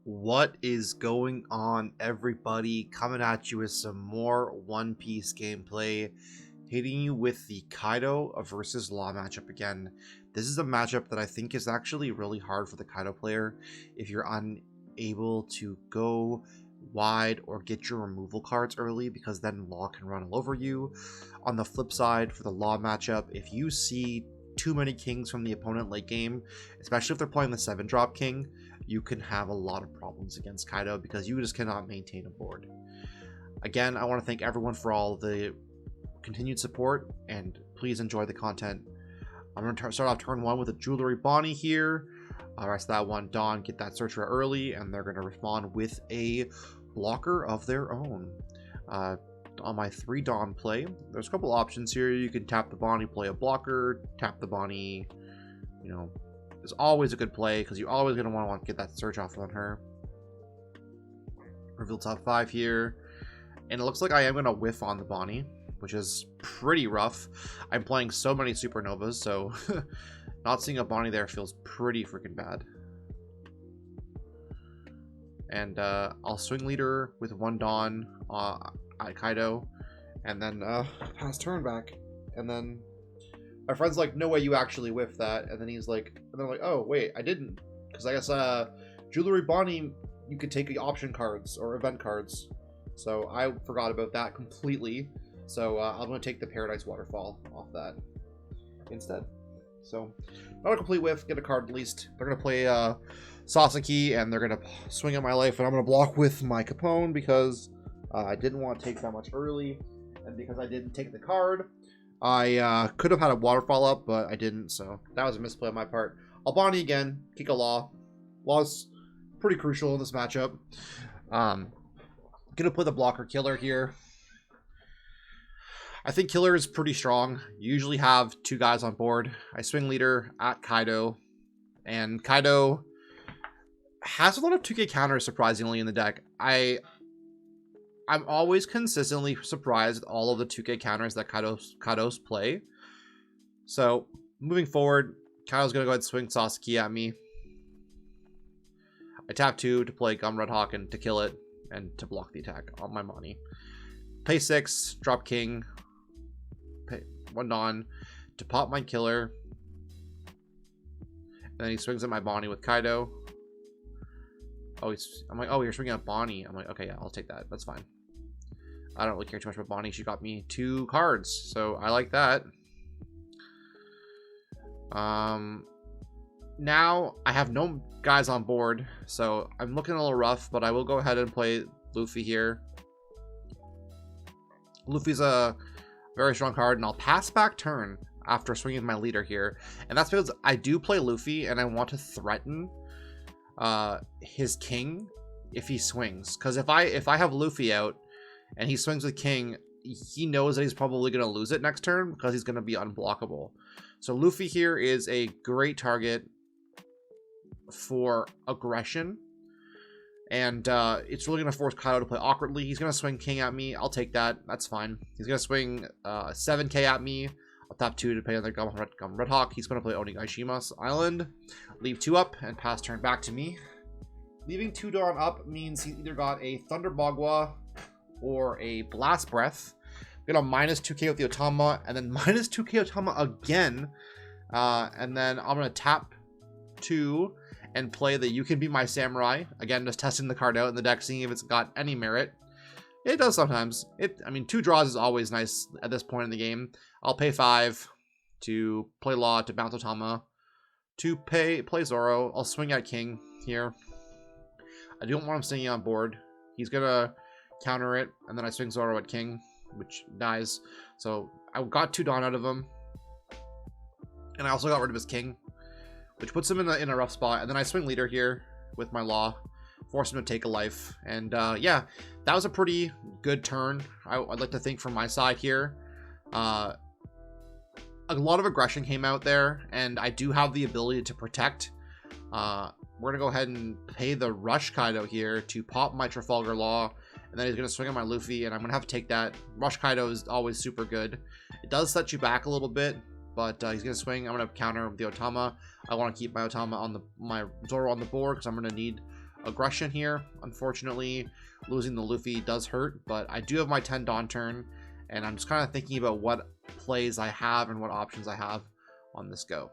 What is going on, everybody? Coming at you with some more One Piece gameplay, hitting you with the Kaido versus Law matchup again. This is a matchup that I think is actually really hard for the Kaido player if you're unable to go wide or get your removal cards early, because then Law can run all over you. On the flip side, for the Law matchup, if you see too many kings from the opponent late game, especially if they're playing the 7-drop king, you can have a lot of problems against Kaido because you just cannot maintain a board. Again, I want to thank everyone for all the continued support, and please enjoy the content. I'm going to start off turn 1 with a Jewelry Bonnie here. Rest that one, Dawn, get that searcher early, and they're going to respond with a blocker of their own. On my 3 Dawn play, there's a couple options here. You can tap the Bonnie, play a blocker, tap the Bonnie, is always a good play because you're always going to want to get that search off on her. Reveal top 5 here, and it looks like I am going to whiff on the Bonnie, which is pretty rough. I'm playing so many Supernovas, so not seeing a Bonnie there feels pretty freaking bad. And I'll swing leader with 1 Dawn at Kaido, and then pass turn back, and then my friend's like, no way you actually whiffed that. And then he's like, and they're like, oh, wait, I didn't. Because I guess Jewelry Bonnie, you could take option cards or event cards. So I forgot about that completely. So I'm going to take the Paradise Waterfall off that instead. So not a complete whiff, get a card at least. They're going to play Sasaki, and they're going to swing at my life. And I'm going to block with my Capone because I didn't want to take that much early. And because I didn't take the card, I could have had a Waterfall up, but I didn't, so that was a misplay on my part. I'll Bonnie again, kick a Law. Law's pretty crucial in this matchup. Gonna play the blocker Killer here. I think Killer is pretty strong. You usually have 2 guys on board. I swing leader at Kaido, and Kaido has a lot of 2K counters, surprisingly, in the deck. I'm always consistently surprised with all of the 2K counters that Kaido's play. So, moving forward, Kaido's going to go ahead and swing Sasaki at me. I tap 2 to play Gum Red Hawk and to kill it, and to block the attack on my Bonnie. Pay 6, drop King, pay 1 Dawn to pop my Killer. And then he swings at my Bonnie with Kaido. Oh, I'm like, oh, you're swinging at Bonnie. I'm like, okay, yeah, I'll take that. That's fine. I don't really care too much about Bonnie. She got me 2 cards, so I like that. Now I have no guys on board, so I'm looking a little rough, but I will go ahead and play Luffy here. Luffy's a very strong card, and I'll pass back turn after swinging my leader here. And that's because I do play Luffy, and I want to threaten his king if he swings, because if I have Luffy out and he swings with King, he knows that he's probably going to lose it next turn because he's going to be unblockable. So Luffy here is a great target for aggression, and it's really going to force Kaido to play awkwardly. He's going to swing King at me. I'll take that. That's fine. He's going to swing 7k at me. I'll tap 2 to pay on the Gum Red Hawk. He's going to play Onigashima's Island. Leave 2 up and pass turn back to me. Leaving 2 Dawn up means he either got a Thunder Bagua or a Blast Breath. Get a minus 2k with the Otama, and then minus 2k Otama again. And then I'm going to tap 2 and play the You Can Be My Samurai. Again, just testing the card out in the deck, seeing if it's got any merit. It does sometimes. I mean, 2 draws is always nice at this point in the game. I'll pay 5 to play Law to bounce Otama. To play Zoro. I'll swing at King here. I don't want him staying on board. He's going to counter it, and then I swing Zoro at King, which dies. So I got 2 Dawn out of him, and I also got rid of his King, which puts him in a rough spot. And then I swing leader here with my Law, force him to take a life. And yeah, that was a pretty good turn, I'd like to think, from my side here. A lot of aggression came out there, and I do have the ability to protect. We're gonna go ahead and pay the Rush Kaido here to pop my Trafalgar Law, and then he's gonna swing on my Luffy, and I'm gonna have to take that. Rush Kaido is always super good. It does set you back a little bit, but he's gonna swing. I'm gonna counter the Otama. I want to keep my Otama on my Zoro on the board because I'm gonna need aggression here. Unfortunately, losing the Luffy does hurt, but I do have my 10 Dawn turn, and I'm just kind of thinking about what plays I have and what options I have on this go.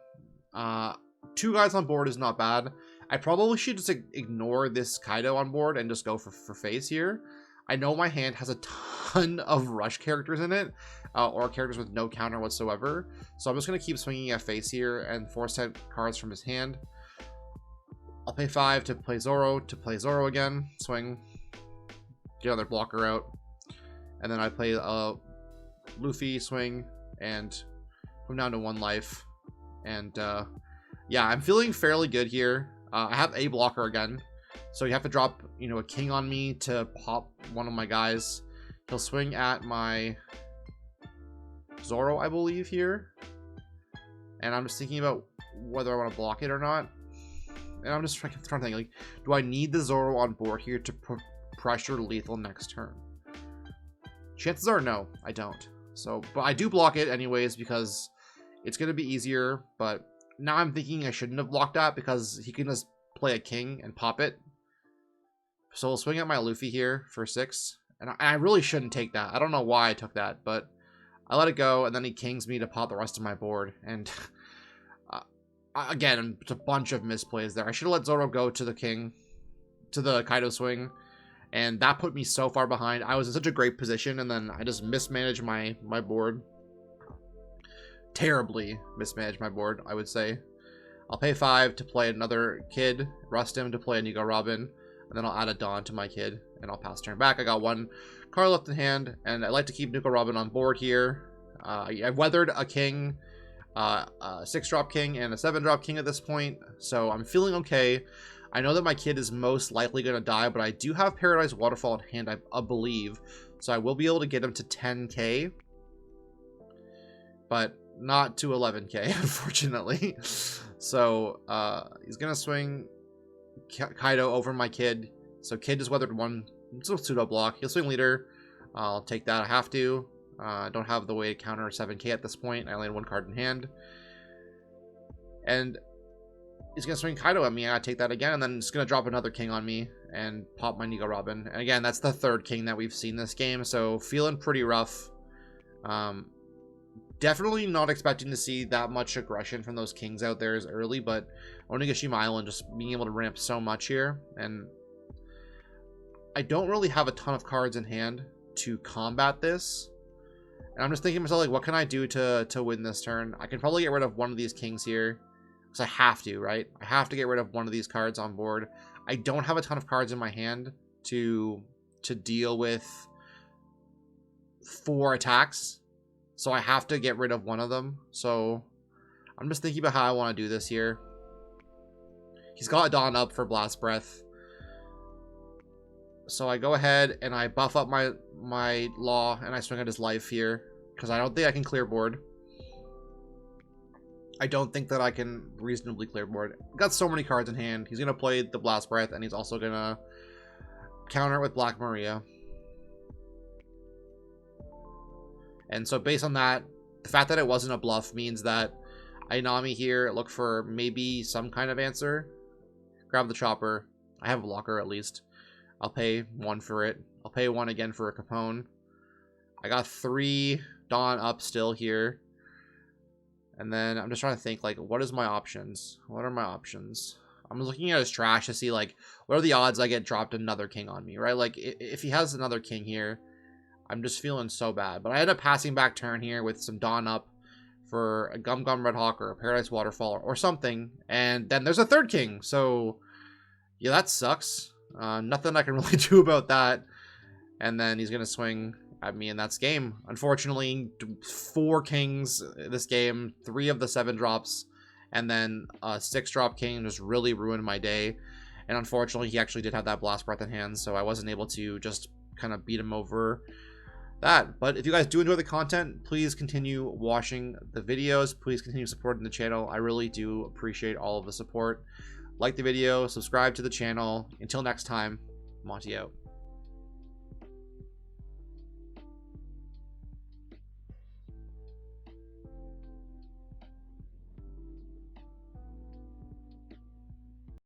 2 guys on board is not bad. I probably should just ignore this Kaido on board and just go for face here. I know my hand has a ton of rush characters in it, or characters with no counter whatsoever. So I'm just going to keep swinging at face here and force set cards from his hand. I'll pay 5 to play Zoro again. Swing. Get another blocker out. And then I play Luffy, swing, and come down to 1 life. And yeah, I'm feeling fairly good here. I have a blocker again. So you have to drop, you know, a king on me to pop one of my guys. He'll swing at my Zoro, I believe, here. And I'm just thinking about whether I want to block it or not. And I'm just trying to think, like, do I need the Zoro on board here to pressure lethal next turn? Chances are no, I don't. So, but I do block it anyways because it's going to be easier. But now I'm thinking I shouldn't have blocked that because he can just play a king and pop it. So we'll swing at my Luffy here for 6. And I really shouldn't take that. I don't know why I took that, but I let it go. And then he kings me to pop the rest of my board. And again, it's a bunch of misplays there. I should have let Zoro go to the king, to the Kaido swing. And that put me so far behind. I was in such a great position, and then I just mismanaged my board. Terribly mismanaged my board, I would say. I'll pay 5 to play another kid, rust him to play a Nigo Robin, and then I'll add a Dawn to my kid, and I'll pass turn back. I got 1 card left in hand, and I like to keep Nigo Robin on board here. I weathered a king, a 6-drop king, and a 7-drop king at this point, so I'm feeling okay. I know that my kid is most likely going to die, but I do have Paradise Waterfall in hand, I believe, so I will be able to get him to 10k, but not to 11k, unfortunately. So he's gonna swing Kaido over my kid. So kid just weathered 1 pseudo block. He'll swing leader. I'll take that. I have to. I don't have the way to counter 7k at this point. I only had 1 card in hand. And he's gonna swing Kaido at me. I take that again, and then he's gonna drop another king on me and pop my Nigo Robin. And again, that's the 3rd king that we've seen this game. So feeling pretty rough. Definitely not expecting to see that much aggression from those kings out there as early, but Onigashima Island just being able to ramp so much here. And I don't really have a ton of cards in hand to combat this. And I'm just thinking to myself, like, what can I do to win this turn? I can probably get rid of one of these kings here. Because I have to, right? I have to get rid of one of these cards on board. I don't have a ton of cards in my hand to deal with 4 attacks. So I have to get rid of one of them. So I'm just thinking about how I want to do this here. He's got Dawn up for Blast Breath. So I go ahead and I buff up my Law and I swing at his life here. Because I don't think I can clear board. I don't think that I can reasonably clear board. Got so many cards in hand. He's going to play the Blast Breath and he's also going to counter it with Black Maria. And so based on that, the fact that it wasn't a bluff means that I Nami here, look for maybe some kind of answer. Grab the chopper. I have a blocker at least. I'll pay 1 for it. I'll pay 1 again for a Capone. I got 3 Dawn up still here. And then I'm just trying to think, like, what is my options? What are my options? I'm looking at his trash to see, like, what are the odds I get dropped another king on me, right? Like, if he has another king here, I'm just feeling so bad. But I end up passing back turn here with some Dawn up for a Gum Gum Red Hawk or a Paradise Waterfall or something. And then there's a 3rd king. So, yeah, that sucks. Nothing I can really do about that. And then he's going to swing at me, and that's game. Unfortunately, 4 kings this game. 3 of the 7 drops. And then a 6-drop king just really ruined my day. And unfortunately, he actually did have that Blast Breath in hand. So I wasn't able to just kind of beat him over that. But if you guys do enjoy the content, please continue watching the videos. Please continue supporting the channel. I really do appreciate all of the support. Like the video, subscribe to the channel. Until next time, Monty out.